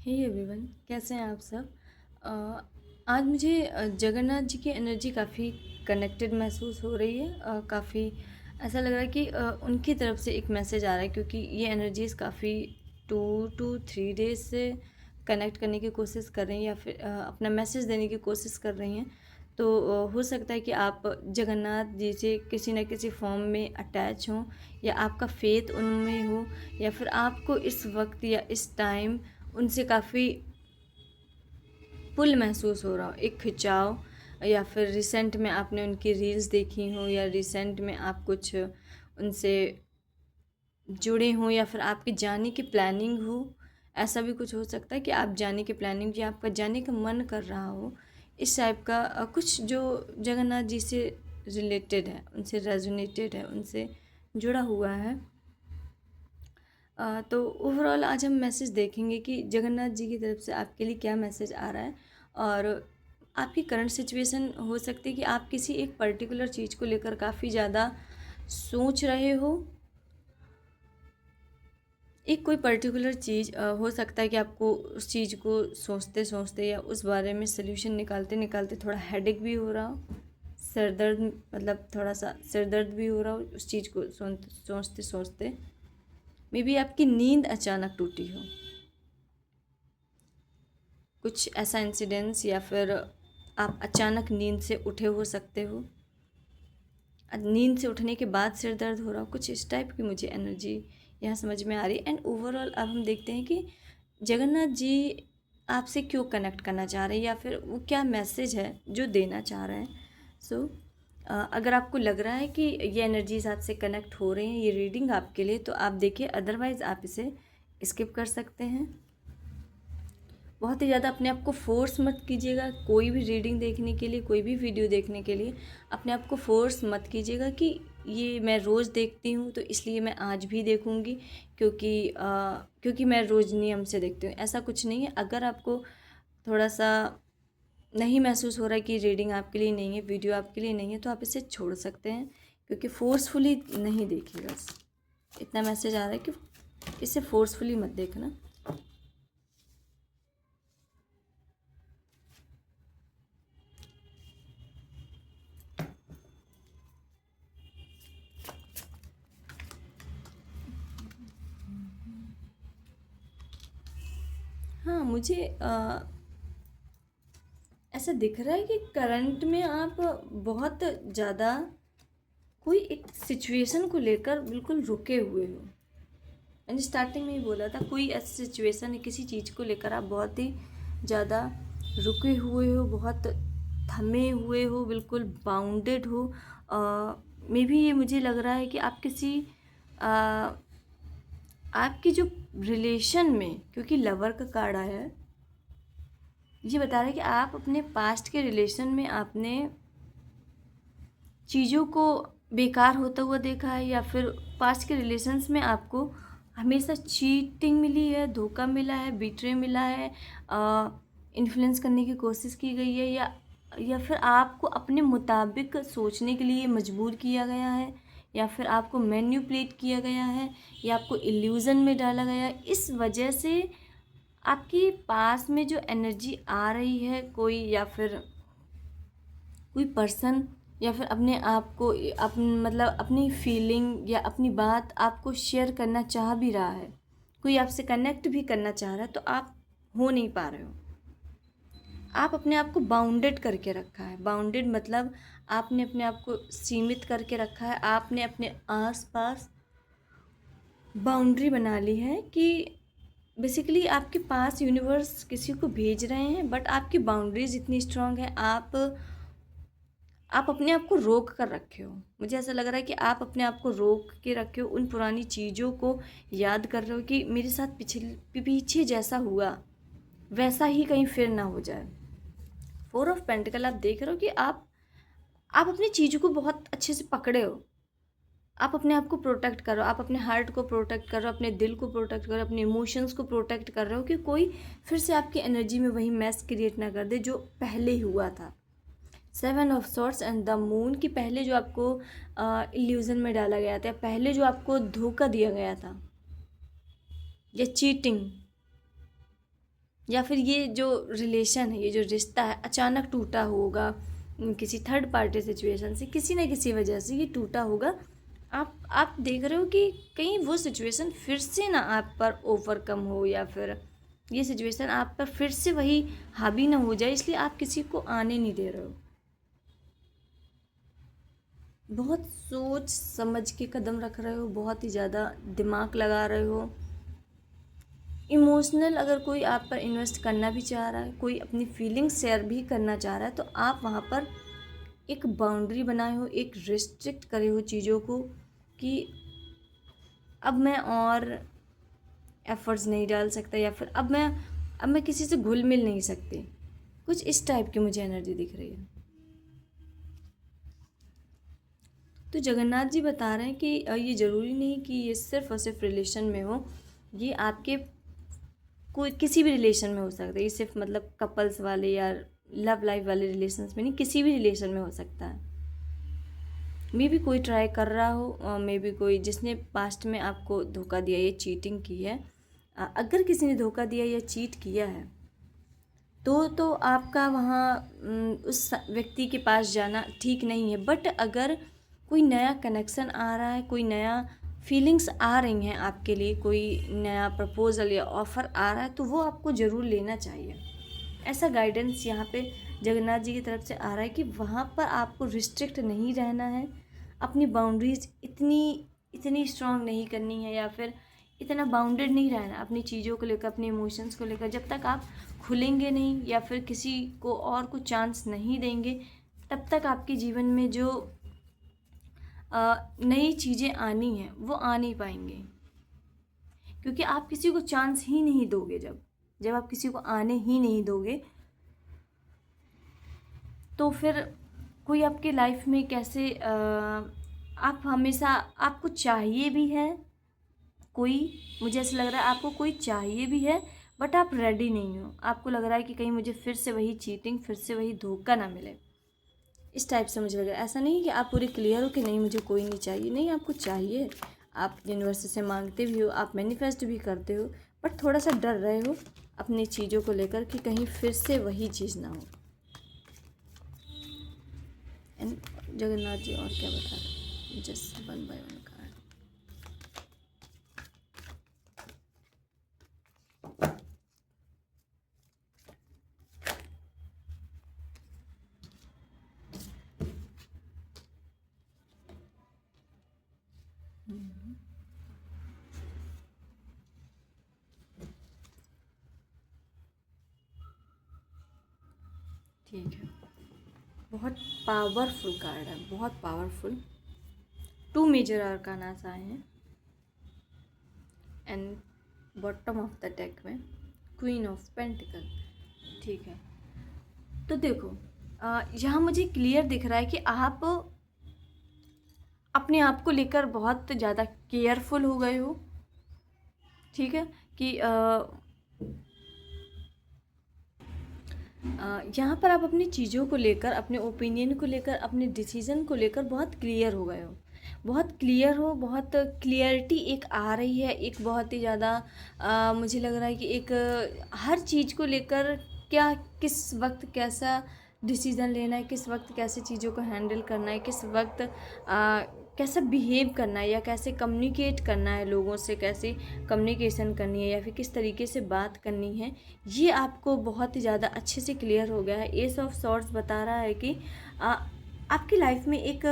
Hey everyone, कैसे हैं आप सब। अ, आज मुझे जगन्नाथ जी की एनर्जी काफ़ी कनेक्टेड महसूस हो रही है। काफ़ी ऐसा लग रहा है कि उनकी तरफ से एक मैसेज आ रहा है, क्योंकि ये एनर्जीज़ काफ़ी 2 to 3 डेज से कनेक्ट करने की कोशिश कर रही हैं, या फिर अपना मैसेज देने की कोशिश कर रही हैं। तो हो सकता है कि आप जगन्नाथ जी से किसी न किसी फॉर्म में अटैच हों, या आपका फेथ उनमें हो, या फिर आपको इस वक्त या इस टाइम उनसे काफ़ी पुल महसूस हो रहा हो, एक खिंचाव। या फिर रिसेंट में आपने उनकी रील्स देखी हो, या रिसेंट में आप कुछ उनसे जुड़े हों, या फिर आपके जाने की प्लानिंग हो। ऐसा भी कुछ हो सकता है कि आप जाने की प्लानिंग, या आपका जाने का मन कर रहा हो। इस टाइप का कुछ जो जगन्नाथ जी से रिलेटेड है, उनसे रेजोनेटेड है, उनसे जुड़ा हुआ है। तो ओवरऑल आज हम मैसेज देखेंगे कि जगन्नाथ जी की तरफ से आपके लिए क्या मैसेज आ रहा है। और आपकी करंट सिचुएशन हो सकती है कि आप किसी एक पर्टिकुलर चीज़ को लेकर काफ़ी ज़्यादा सोच रहे हो। एक कोई पर्टिकुलर चीज़ हो सकता है कि आपको उस चीज़ को सोचते सोचते या उस बारे में सोल्यूशन निकालते निकालते थोड़ा हेडेक भी हो रहा हो, सिर दर्द, मतलब थोड़ा सा सिर दर्द भी हो रहा हो उस चीज़ को सोचते सोचते। मे बी आपकी नींद अचानक टूटी हो, कुछ ऐसा इंसिडेंस, या फिर आप अचानक नींद से उठे हो सकते हो। नींद से उठने के बाद सिर दर्द हो रहा हो, कुछ इस टाइप की मुझे एनर्जी यहाँ समझ में आ रही है। एंड ओवरऑल अब हम देखते हैं कि जगन्नाथ जी आपसे क्यों कनेक्ट करना चाह रहे हैं, या फिर वो क्या मैसेज है जो देना चाह रहे हैं। सो अगर आपको लग रहा है कि ये एनर्जीज आपसे कनेक्ट हो रही हैं, ये रीडिंग आपके लिए, तो आप देखिए, अदरवाइज़ आप इसे स्किप कर सकते हैं। बहुत ही ज़्यादा अपने आप को फोर्स मत कीजिएगा, कोई भी रीडिंग देखने के लिए, कोई भी वीडियो देखने के लिए अपने आप को फोर्स मत कीजिएगा कि ये मैं रोज़ देखती हूँ तो इसलिए मैं आज भी देखूँगी, क्योंकि मैं रोज़ नियम से देखती हूँ। ऐसा कुछ नहीं है। अगर आपको थोड़ा सा नहीं महसूस हो रहा है कि रीडिंग आपके लिए नहीं है, वीडियो आपके लिए नहीं है, तो आप इसे छोड़ सकते हैं, क्योंकि फोर्सफुली नहीं देखिएगा। इतना मैसेज आ रहा है कि इसे फोर्सफुली मत देखना। हाँ, मुझे ऐसा दिख रहा है कि करंट में आप बहुत ज़्यादा कोई एक सिचुएशन को लेकर बिल्कुल रुके हुए हो। मैंने स्टार्टिंग में ही बोला था, कोई ऐसी सिचुएशन है, किसी चीज़ को लेकर आप बहुत ही ज़्यादा रुके हुए हो, बहुत थमे हुए हो, बिल्कुल बाउंडेड हो। मे बी ये मुझे लग रहा है कि आप किसी आ, आपकी जो रिलेशन में, क्योंकि लवर का कार्ड आया है, ये बता रहा है कि आप अपने पास्ट के रिलेशन में आपने चीज़ों को बेकार होता हुआ देखा है, या फिर पास्ट के रिलेशंस में आपको हमेशा चीटिंग मिली है, धोखा मिला है, बिट्रे मिला है, इन्फ्लुएंस करने की कोशिश की गई है, या फिर आपको अपने मुताबिक सोचने के लिए मजबूर किया गया है, या फिर आपको मैन्युपुलेट किया गया है, या आपको इल्यूज़न में डाला गया है। इस वजह से आपके पास में जो एनर्जी आ रही है, कोई, या फिर कोई पर्सन, या फिर अपने आप को मतलब अपनी फीलिंग या अपनी बात आपको शेयर करना चाह भी रहा है, कोई आपसे कनेक्ट भी करना चाह रहा है, तो आप हो नहीं पा रहे हो। आप अपने आप को बाउंडेड करके रखा है। बाउंडेड मतलब आपने अपने आप को सीमित करके रखा है। आपने अपने आसपास बाउंड्री बना ली है कि बेसिकली आपके पास यूनिवर्स किसी को भेज रहे हैं, बट आपकी बाउंड्रीज इतनी स्ट्रांग है, आप अपने आप को रोक कर रखे हो। मुझे ऐसा लग रहा है कि आप अपने आप को रोक के रखे हो, उन पुरानी चीज़ों को याद कर रहे हो कि मेरे साथ पीछे जैसा हुआ वैसा ही कहीं फिर ना हो जाए। 4 ऑफ पेंटिकल आप देख रहे हो कि आप अपनी चीज़ों को बहुत अच्छे से पकड़े हो। आप अपने आप को प्रोटेक्ट कर रहे हो, आप अपने हार्ट को प्रोटेक्ट कर रहे हो, अपने दिल को प्रोटेक्ट कर रहे हो, अपने इमोशंस को प्रोटेक्ट कर रहे हो कि कोई फिर से आपकी एनर्जी में वही मैस क्रिएट ना कर दे जो पहले ही हुआ था। 7 of swords and the moon की पहले जो आपको इल्यूज़न में डाला गया था, पहले जो आपको धोखा दिया गया था, या चीटिंग, या फिर ये जो रिलेशन है, ये जो रिश्ता है, अचानक टूटा होगा, किसी थर्ड पार्टी सिचुएशन से, किसी न किसी वजह से ये टूटा होगा। आप देख रहे हो कि कहीं वो सिचुएशन फिर से ना आप पर ओवरकम हो, या फिर ये सिचुएशन आप पर फिर से वही हावी ना हो जाए, इसलिए आप किसी को आने नहीं दे रहे हो। बहुत सोच समझ के कदम रख रहे हो, बहुत ही ज़्यादा दिमाग लगा रहे हो। इमोशनल अगर कोई आप पर इन्वेस्ट करना भी चाह रहा है, कोई अपनी फीलिंग्स शेयर भी करना चाह रहा है, तो आप वहाँ पर एक बाउंड्री बनाए हो, एक रिस्ट्रिक्ट करे हो चीज़ों को कि अब मैं और एफर्ट्स नहीं डाल सकता, या फिर अब मैं किसी से घुल मिल नहीं सकती। कुछ इस टाइप की मुझे एनर्जी दिख रही है। तो जगन्नाथ जी बता रहे हैं कि ये ज़रूरी नहीं कि ये सिर्फ और सिर्फ रिलेशन में हो, ये आपके कोई किसी भी रिलेशन में हो सकता है। ये सिर्फ मतलब कपल्स वाले या लव लाइफ वाले रिलेशंस में नहीं, किसी भी रिलेशन में हो सकता है। मे भी कोई ट्राई कर रहा हो, और मे भी कोई जिसने पास्ट में आपको धोखा दिया, ये चीटिंग की है। अगर किसी ने धोखा दिया या चीट किया है तो आपका वहाँ उस व्यक्ति के पास जाना ठीक नहीं है। बट अगर कोई नया कनेक्शन आ रहा है, कोई नया फीलिंग्स आ रही हैं आपके लिए, कोई नया प्रपोज़ल या ऑफ़र आ रहा है, तो वो आपको ज़रूर लेना चाहिए। ऐसा गाइडेंस यहाँ पे जगन्नाथ जी की तरफ से आ रहा है कि वहाँ पर आपको रिस्ट्रिक्ट नहीं रहना है, अपनी बाउंड्रीज इतनी इतनी स्ट्रांग नहीं करनी है, या फिर इतना बाउंडेड नहीं रहना अपनी चीज़ों को लेकर, अपने इमोशंस को लेकर। जब तक आप खुलेंगे नहीं या फिर किसी को और को चांस नहीं देंगे, तब तक आपके जीवन में जो नई चीज़ें आनी हैं वो आ नहीं पाएंगे, क्योंकि आप किसी को चांस ही नहीं दोगे। जब आप किसी को आने ही नहीं दोगे, तो फिर कोई आपके लाइफ में कैसे आप हमेशा, आपको चाहिए भी है कोई, मुझे ऐसा लग रहा है आपको कोई चाहिए भी है, बट आप रेडी नहीं हो। आपको लग रहा है कि कहीं मुझे फिर से वही चीटिंग, फिर से वही धोखा ना मिले। इस टाइप से मुझे लग रहा है। ऐसा नहीं कि आप पूरे क्लियर हो कि नहीं मुझे कोई नहीं चाहिए, नहीं, आपको चाहिए। आप यूनिवर्स से मांगते भी हो, आप मैनिफेस्ट भी करते हो, बट थोड़ा सा डर रहे हो अपनी चीज़ों को लेकर कि कहीं फिर से वही चीज़ ना हो। एंड जगन्नाथ जी और क्या बता रहे हैं, just one by one card. ठीक है, बहुत पावरफुल कार्ड है, बहुत पावरफुल। 2 मेजर आर्कानास आए हैं, and bottom of the deck में क्वीन ऑफ पेंटिकल। ठीक है, तो देखो यहाँ मुझे क्लियर दिख रहा है कि आप अपने आप को लेकर बहुत ज़्यादा केयरफुल हो गए हो। ठीक है, कि यहाँ पर आप अपनी चीज़ों को लेकर, अपने ओपिनियन को लेकर, अपने डिसीज़न को लेकर बहुत क्लियर हो गए हो, बहुत क्लियर हो, बहुत क्लियरिटी एक आ रही है, एक बहुत ही ज़्यादा मुझे लग रहा है कि एक हर चीज़ को लेकर क्या, किस वक्त कैसा डिसीज़न लेना है, किस वक्त कैसे चीज़ों को हैंडल करना है, किस वक्त कैसा बिहेव करना है, या कैसे कम्युनिकेट करना है लोगों से, कैसे कम्युनिकेशन करनी है, या फिर किस तरीके से बात करनी है, ये आपको बहुत ही ज़्यादा अच्छे से क्लियर हो गया है। एस ऑफ सॉर्ड्स बता रहा है कि आपकी लाइफ में एक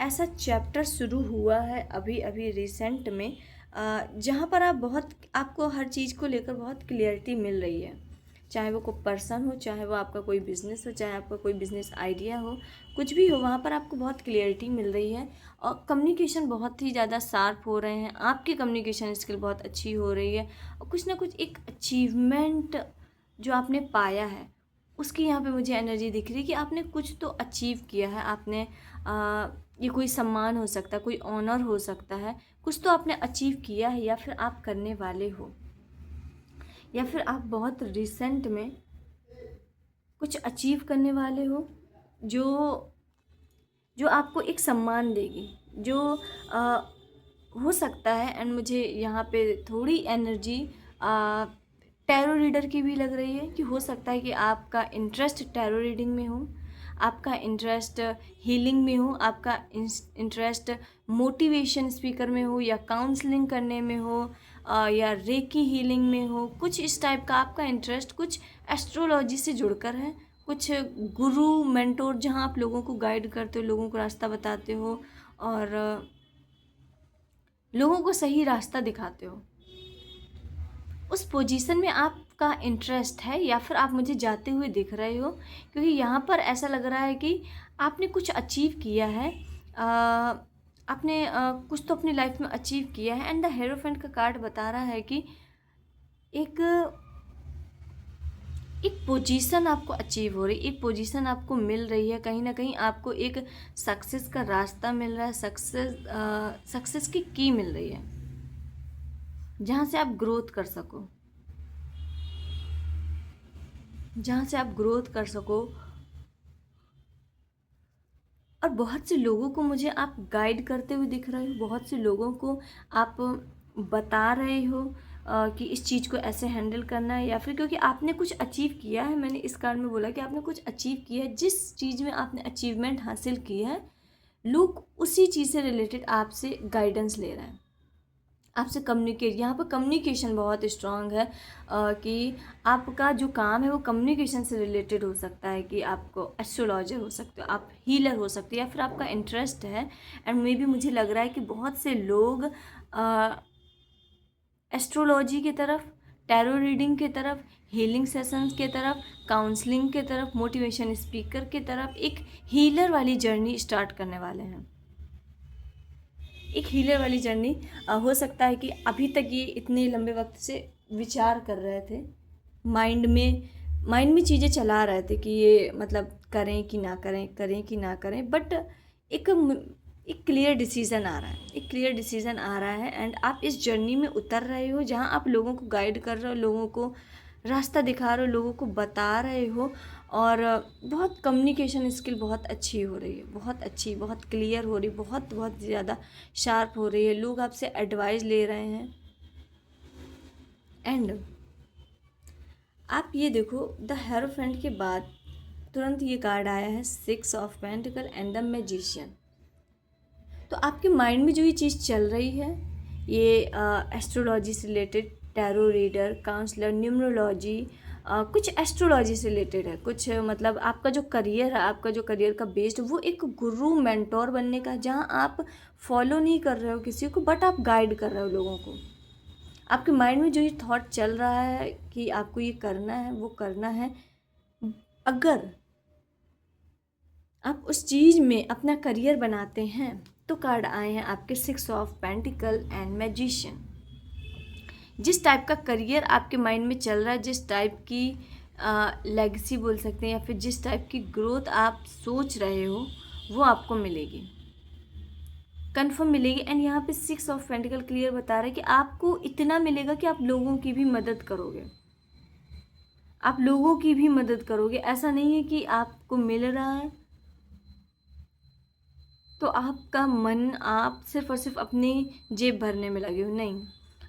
ऐसा चैप्टर शुरू हुआ है अभी अभी रिसेंट में, जहाँ पर आपको हर चीज़ को लेकर बहुत क्लियरिटी मिल रही है। चाहे वो कोई पर्सन हो, चाहे वो आपका कोई बिज़नेस हो, चाहे आपका कोई बिज़नेस आइडिया हो, कुछ भी हो, वहाँ पर आपको बहुत क्लियरिटी मिल रही है। और कम्युनिकेशन बहुत ही ज़्यादा शार्प हो रहे हैं, आपकी कम्युनिकेशन स्किल बहुत अच्छी हो रही है, और कुछ ना कुछ एक अचीवमेंट जो आपने पाया है, उसकी यहाँ पे मुझे एनर्जी दिख रही है कि आपने कुछ तो अचीव किया है। आपने ये कोई सम्मान हो सकता है, कोई ऑनर हो सकता है, कुछ तो आपने अचीव किया है, या फिर आप करने वाले हो, या फिर आप बहुत रिसेंट में कुछ अचीव करने वाले हो, जो जो आपको एक सम्मान देगी, जो हो सकता है। एंड मुझे यहाँ पे थोड़ी एनर्जी टैरो रीडर की भी लग रही है कि हो सकता है कि आपका इंटरेस्ट टैरो रीडिंग में हो, आपका इंटरेस्ट हीलिंग में हो, आपका इंटरेस्ट मोटिवेशन स्पीकर में हो, या काउंसलिंग करने में हो, या रेकी हीलिंग में हो। कुछ इस टाइप का आपका इंटरेस्ट कुछ एस्ट्रोलॉजी से जुड़कर है, कुछ गुरु मेंटोर जहाँ आप लोगों को गाइड करते हो, लोगों को रास्ता बताते हो और लोगों को सही रास्ता दिखाते हो, उस पोजीशन में आपका इंटरेस्ट है, या फिर आप मुझे जाते हुए दिख रहे हो। क्योंकि यहाँ पर ऐसा लग रहा है कि आपने कुछ अचीव किया है, आपने कुछ तो अपनी लाइफ में अचीव किया है। एंड द हेरोफेंट का कार्ड बता रहा है कि एक पोजीशन आपको अचीव हो रही, एक पोजीशन आपको मिल रही है, कहीं ना कहीं आपको एक सक्सेस का रास्ता मिल रहा है, सक्सेस की की मिल रही है जहाँ से आप ग्रोथ कर सको, जहाँ से आप ग्रोथ कर सको। और बहुत से लोगों को मुझे आप गाइड करते हुए दिख रहे हो, बहुत से लोगों को आप बता रहे हो कि इस चीज़ को ऐसे हैंडल करना है, या फिर क्योंकि आपने कुछ अचीव किया है। मैंने इस कार्ड में बोला कि आपने कुछ अचीव किया है, जिस चीज़ में आपने अचीवमेंट हासिल की है, लोग उसी चीज़ से रिलेटेड आपसे गाइडेंस ले रहे हैं, आपसे कम्युनिकेट। यहाँ पर कम्युनिकेशन बहुत स्ट्रांग है कि आपका जो काम है वो कम्युनिकेशन से रिलेटेड हो सकता है, कि आपको एस्ट्रोलॉजर हो सकते हो, आप हीलर हो सकते हो, या फिर आपका इंटरेस्ट है। एंड मे बी मुझे लग रहा है कि बहुत से लोग एस्ट्रोलॉजी की तरफ, टैरो रीडिंग की तरफ, हीलिंग सेशंस की तरफ, काउंसलिंग की तरफ, मोटिवेशन स्पीकर की तरफ एक हीलर वाली जर्नी स्टार्ट करने वाले हैं। एक हीलर वाली जर्नी हो सकता है कि अभी तक ये इतने लंबे वक्त से विचार कर रहे थे, माइंड में चीज़ें चला रहे थे कि ये मतलब करें कि ना करें, करें कि ना करें। बट एक क्लियर डिसीज़न आ रहा है, एक क्लियर डिसीज़न आ रहा है। एंड आप इस जर्नी में उतर रहे हो जहाँ आप लोगों को गाइड कर रहे हो, लोगों को रास्ता दिखा रहे हो, लोगों को बता रहे हो। और बहुत कम्युनिकेशन स्किल बहुत अच्छी हो रही है, बहुत अच्छी, बहुत क्लियर हो रही, बहुत बहुत ज़्यादा शार्प हो रही है। लोग आपसे एडवाइस ले रहे हैं। एंड आप ये देखो, द हेरोफेंट के बाद तुरंत ये कार्ड आया है 6 of pentacle and the magician. तो आपके माइंड में जो ये चीज़ चल रही है, ये एस्ट्रोलॉजी से related, tarot reader, counsellor, numerology, कुछ एस्ट्रोलॉजी से रिलेटेड है, कुछ मतलब आपका जो करियर है, आपका जो करियर का बेस्ड, वो एक गुरु मेंटोर बनने का, जहाँ आप फॉलो नहीं कर रहे हो किसी को, बट आप गाइड कर रहे हो लोगों को। आपके माइंड में जो ये थॉट चल रहा है कि आपको ये करना है, वो करना है, अगर आप उस चीज़ में अपना करियर बनाते हैं, तो कार्ड आए हैं आपके 6 ऑफ पेंटिकल एंड मैजिशियन। जिस टाइप का करियर आपके माइंड में चल रहा है, जिस टाइप की लेगेसी बोल सकते हैं, या फिर जिस टाइप की ग्रोथ आप सोच रहे हो, वो आपको मिलेगी, कंफर्म मिलेगी। एंड यहाँ पे 6 ऑफ पेंटिकल क्लियर बता रहा है कि आपको इतना मिलेगा कि आप लोगों की भी मदद करोगे, आप लोगों की भी मदद करोगे। ऐसा नहीं है कि आपको मिल रहा है तो आपका मन, आप सिर्फ और सिर्फ अपनी जेब भरने में लगे हो, नहीं,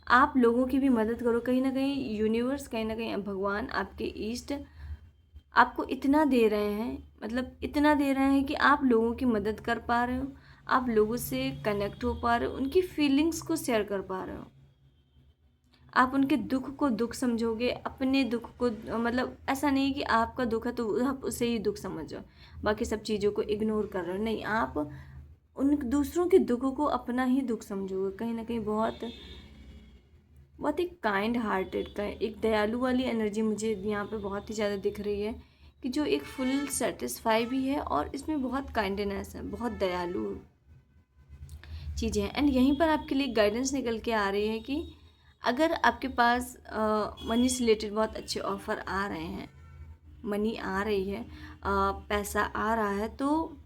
आप लोगों की भी मदद करो। कहीं ना कहीं यूनिवर्स, कहीं ना कहीं भगवान, आपके ईष्ट आपको इतना दे रहे हैं, मतलब इतना दे रहे हैं कि आप लोगों की मदद कर पा रहे हो, आप लोगों से कनेक्ट हो पा रहे हो, उनकी फीलिंग्स को शेयर कर पा रहे हो, आप उनके दुख को दुख समझोगे, अपने दुख को, मतलब ऐसा नहीं कि आपका दुख है तो आप उसे ही दुख समझो, बाकी सब चीज़ों को इग्नोर कर रहे हो, नहीं, आप उन दूसरों के दुखों को अपना ही दुख समझोगे। कहीं ना कहीं बहुत बहुत एक काइंड हार्टेड का, एक दयालु वाली एनर्जी मुझे यहाँ पे बहुत ही ज़्यादा दिख रही है, कि जो एक फुल सेटिस्फाई भी है, और इसमें बहुत काइंडनेस है, बहुत दयालु चीज़ें हैं। एंड यहीं पर आपके लिए गाइडेंस निकल के आ रही है कि अगर आपके पास मनी से रिलेटेड बहुत अच्छे ऑफ़र आ रहे हैं, मनी आ रही है, पैसा आ रहा है, तो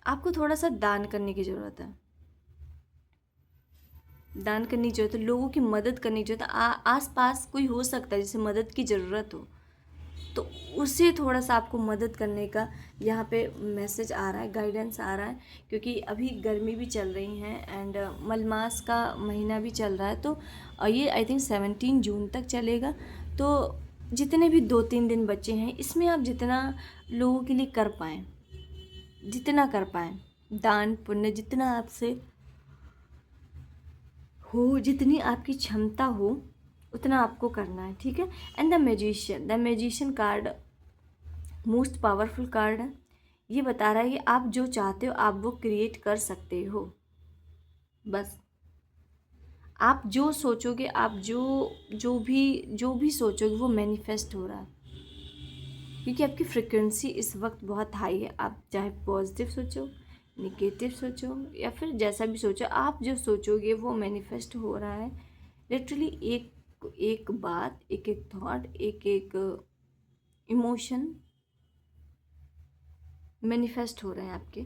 आपको थोड़ा सा दान करने की ज़रूरत है, दान करनी की ज़रूरत है, लोगों की मदद करनी की ज़रूरत है। आस पास कोई हो सकता है जिसे मदद की ज़रूरत हो, तो उसे थोड़ा सा आपको मदद करने का यहाँ पे मैसेज आ रहा है, गाइडेंस आ रहा है। क्योंकि अभी गर्मी भी चल रही हैं एंड मलमास का महीना भी चल रहा है, तो ये आई थिंक 17 जून तक चलेगा। तो जितने भी 2-3 दिन बचे हैं, इसमें आप जितना लोगों के लिए कर पाएँ, जितना कर पाएँ, दान पुण्य जितना आपसे हो, जितनी आपकी क्षमता हो उतना आपको करना है, ठीक है। And the magician card most powerful card है। ये बता रहा है कि आप जो चाहते हो आप वो क्रिएट कर सकते हो। बस आप जो सोचोगे, आप जो भी सोचोगे वो मैनिफेस्ट हो रहा है, क्योंकि आपकी फ्रिक्वेंसी इस वक्त बहुत हाई है। आप चाहे पॉजिटिव सोचो, निगेटिव सोचो या फिर जैसा भी सोचो, आप जो सोचोगे वो मैनिफेस्ट हो रहा है। लिटरली एक एक बात, एक एक थॉट, एक एक इमोशन मैनिफेस्ट हो रहे हैं आपके।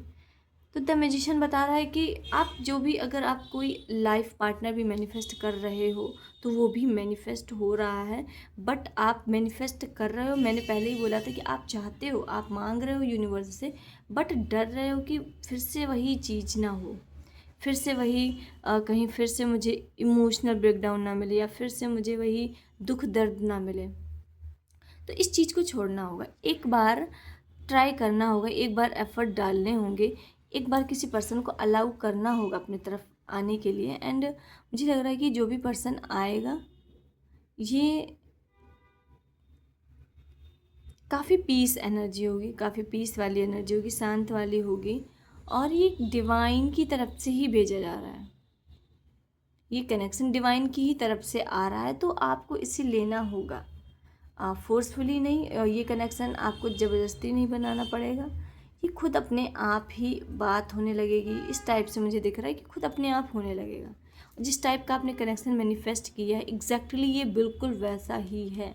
तो द मैजिशियन बता रहा है कि आप जो भी, अगर आप कोई लाइफ पार्टनर भी मैनिफेस्ट कर रहे हो तो वो भी मैनिफेस्ट हो रहा है। बट आप मैनिफेस्ट कर रहे हो, मैंने पहले ही बोला था कि आप चाहते हो, आप मांग रहे हो यूनिवर्स से, बट डर रहे हो कि फिर से वही चीज़ ना हो, फिर से वही कहीं फिर से मुझे इमोशनल ब्रेकडाउन ना मिले, या फिर से मुझे वही दुख दर्द ना मिले। तो इस चीज़ को छोड़ना होगा, एक बार ट्राई करना होगा, एक बार एफर्ट डालने होंगे, एक बार किसी पर्सन को अलाउ करना होगा अपनी तरफ आने के लिए। एंड मुझे लग रहा है कि जो भी पर्सन आएगा ये काफ़ी पीस एनर्जी होगी, काफ़ी पीस वाली एनर्जी होगी, शांत वाली होगी, और ये डिवाइन की तरफ से ही भेजा जा रहा है। ये कनेक्शन डिवाइन की ही तरफ से आ रहा है, तो आपको इसे लेना होगा, फोर्सफुली नहीं। ये कनेक्शन आपको ज़बरदस्ती नहीं बनाना पड़ेगा, ये खुद अपने आप ही बात होने लगेगी। इस टाइप से मुझे दिख रहा है कि खुद अपने आप होने लगेगा। जिस टाइप का आपने कनेक्शन मैनिफेस्ट किया है, एग्जैक्टली ये बिल्कुल वैसा ही है,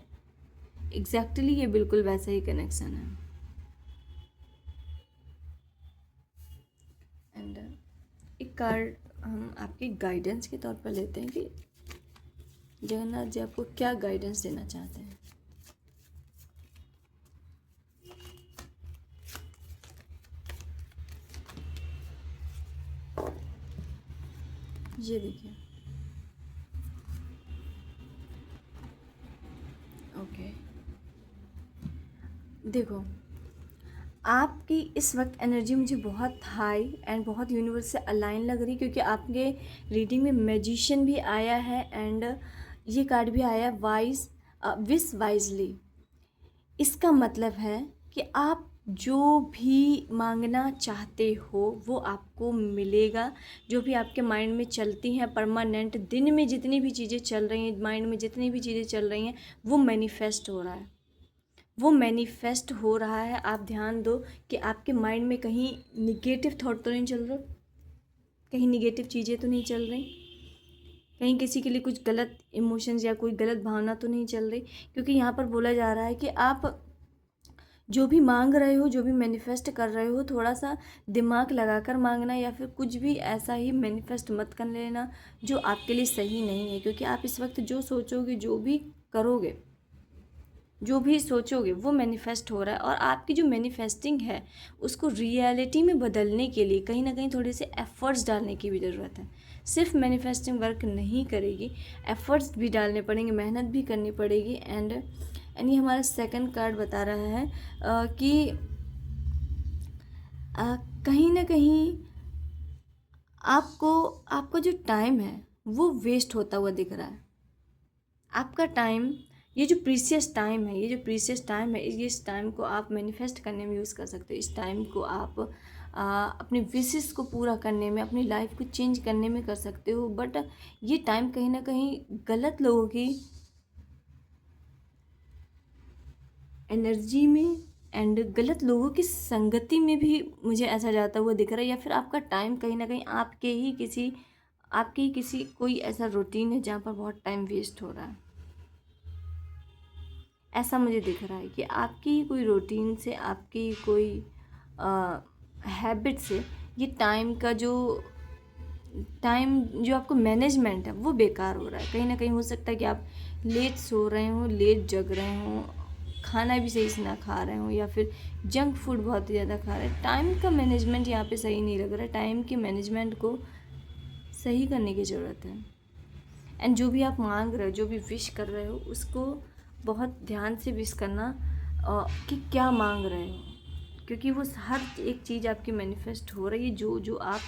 एग्जैक्टली ये बिल्कुल वैसा ही कनेक्शन है। एंड एक कार्ड हम आपकी गाइडेंस के तौर पर लेते हैं कि जगन्नाथ जी आपको क्या गाइडेंस देना चाहते हैं। ये देखिए, ओके, देखो आपकी इस वक्त एनर्जी मुझे बहुत हाई एंड बहुत यूनिवर्स से अलाइन लग रही, क्योंकि आपके रीडिंग में मैजिशियन भी आया है एंड ये कार्ड भी आया है, वाइज, विश वाइजली। इसका मतलब है कि आप जो भी मांगना चाहते हो वो आपको मिलेगा। जो भी आपके माइंड में चलती हैं परमानेंट, दिन में जितनी भी चीज़ें चल रही हैं, माइंड में जितनी भी चीज़ें चल रही हैं, वो मैनिफेस्ट हो रहा है, वो मैनिफेस्ट हो रहा है। आप ध्यान दो कि आपके माइंड में कहीं निगेटिव थॉट तो नहीं चल रहा, कहीं निगेटिव चीज़ें तो नहीं चल रही, कहीं किसी के लिए कुछ गलत इमोशंस या कोई गलत भावना तो नहीं चल रही। क्योंकि यहाँ पर बोला जा रहा है कि आप जो भी मांग रहे हो, जो भी मैनिफेस्ट कर रहे हो, थोड़ा सा दिमाग लगाकर मांगना, या फिर कुछ भी ऐसा ही मैनिफेस्ट मत कर लेना जो आपके लिए सही नहीं है। क्योंकि आप इस वक्त जो सोचोगे, जो भी करोगे, जो भी सोचोगे वो मैनिफेस्ट हो रहा है। और आपकी जो मैनिफेस्टिंग है उसको रियलिटी में बदलने के लिए कहीं ना कहीं थोड़े से एफ़र्ट्स डालने की भी ज़रूरत है। सिर्फ मैनिफेस्टिंग वर्क नहीं करेगी, एफ़र्ट्स भी डालने पड़ेंगे, मेहनत भी करनी पड़ेगी। एंड ये हमारा सेकंड कार्ड बता रहा है कि कहीं ना कहीं आपको, आपका जो टाइम है वो वेस्ट होता हुआ दिख रहा है। आपका टाइम, ये जो प्रीशियस टाइम है, ये जो प्रीशियस टाइम है, इस टाइम को आप मैनिफेस्ट करने में यूज़ कर सकते हो। इस टाइम को आप अपने विशेस को पूरा करने में, अपनी लाइफ को चेंज करने में कर सकते हो। बट ये टाइम कहीं ना कहीं गलत लोगों की एनर्जी में एंड गलत लोगों की संगति में भी मुझे ऐसा जाता हुआ दिख रहा है। या फिर आपका टाइम कहीं ना कहीं आपके ही किसी कोई ऐसा रूटीन है जहाँ पर बहुत टाइम वेस्ट हो रहा है। ऐसा मुझे दिख रहा है कि आपकी ही कोई रूटीन से, आपकी कोई हैबिट से ये टाइम जो आपको मैनेजमेंट है वो बेकार हो रहा है। कहीं ना कहीं हो सकता है कि आप लेट सो रहे हो, लेट जग रहे हो, खाना भी सही से ना खा रहे हो, या फिर जंक फूड बहुत ही ज़्यादा खा रहे हैं। टाइम का मैनेजमेंट यहाँ पे सही नहीं लग रहा है। टाइम के मैनेजमेंट को सही करने की ज़रूरत है। एंड जो भी आप मांग रहे हो, जो भी विश कर रहे हो, उसको बहुत ध्यान से विश करना कि क्या मांग रहे हो, क्योंकि वो हर एक चीज़ आपकी मैनिफेस्ट हो रही है जो जो आप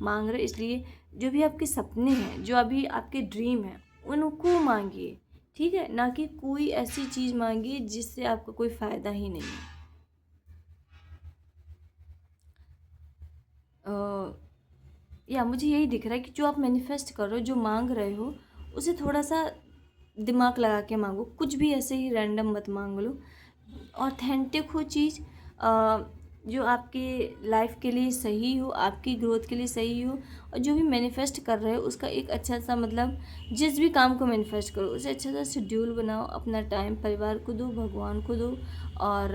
मांग रहे हो। इसलिए जो भी आपके सपने हैं, जो अभी आपके ड्रीम हैं, उनको मांगिए, ठीक है, ना कि कोई ऐसी चीज़ मांगिए जिससे आपको कोई फ़ायदा ही नहीं है। या मुझे यही दिख रहा है कि जो आप मैनिफेस्ट कर रहे हो, जो मांग रहे हो, उसे थोड़ा सा दिमाग लगा के मांगो। कुछ भी ऐसे ही रैंडम मत मांग लो। ऑथेंटिक हो चीज़, जो आपके लाइफ के लिए सही हो, आपकी ग्रोथ के लिए सही हो। और जो भी मैनिफेस्ट कर रहे हो उसका एक अच्छा सा मतलब, जिस भी काम को मैनिफेस्ट करो उसे अच्छा सा शेड्यूल बनाओ। अपना टाइम परिवार को दो, भगवान को दो, और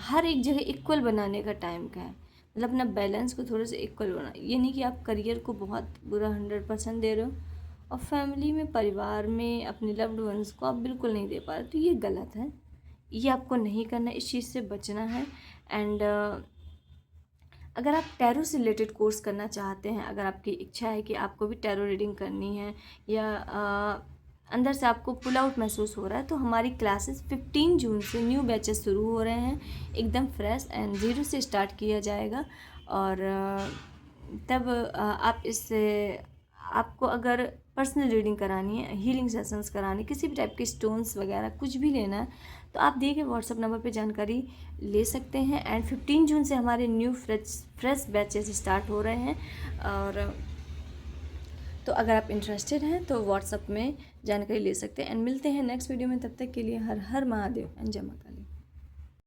हर एक जगह इक्वल बनाने का टाइम का है। मतलब अपना बैलेंस को थोड़ा सा इक्वल बना। ये नहीं कि आप करियर को बहुत पूरा 100% दे रहे हो और फैमिली में, परिवार में, अपने लव्ड वंस को आप बिल्कुल नहीं दे पा रहे, तो ये गलत है। ये आपको नहीं करना है, इस चीज़ से बचना है। एंड अगर आप टैरो से रिलेटेड कोर्स करना चाहते हैं, अगर आपकी इच्छा है कि आपको भी टैरो रीडिंग करनी है, या अंदर से आपको पुल आउट महसूस हो रहा है, तो हमारी क्लासेस 15 जून से न्यू बैचेस शुरू हो रहे हैं। एकदम फ्रेश एंड ज़ीरो से स्टार्ट किया जाएगा। और तब आप इससे, आपको अगर पर्सनल रीडिंग करानी है, हीलिंग सेशंस करानी, किसी भी टाइप के स्टोन्स वगैरह कुछ भी लेना है, तो आप दिए गए व्हाट्सअप नंबर पे जानकारी ले सकते हैं। एंड 15 जून से हमारे न्यू फ्रेश बैचेस स्टार्ट हो रहे हैं। और तो अगर आप इंटरेस्टेड हैं तो व्हाट्सअप में जानकारी ले सकते हैं। एंड मिलते हैं नेक्स्ट वीडियो में, तब तक के लिए हर हर महादेव एंड जय माता दी।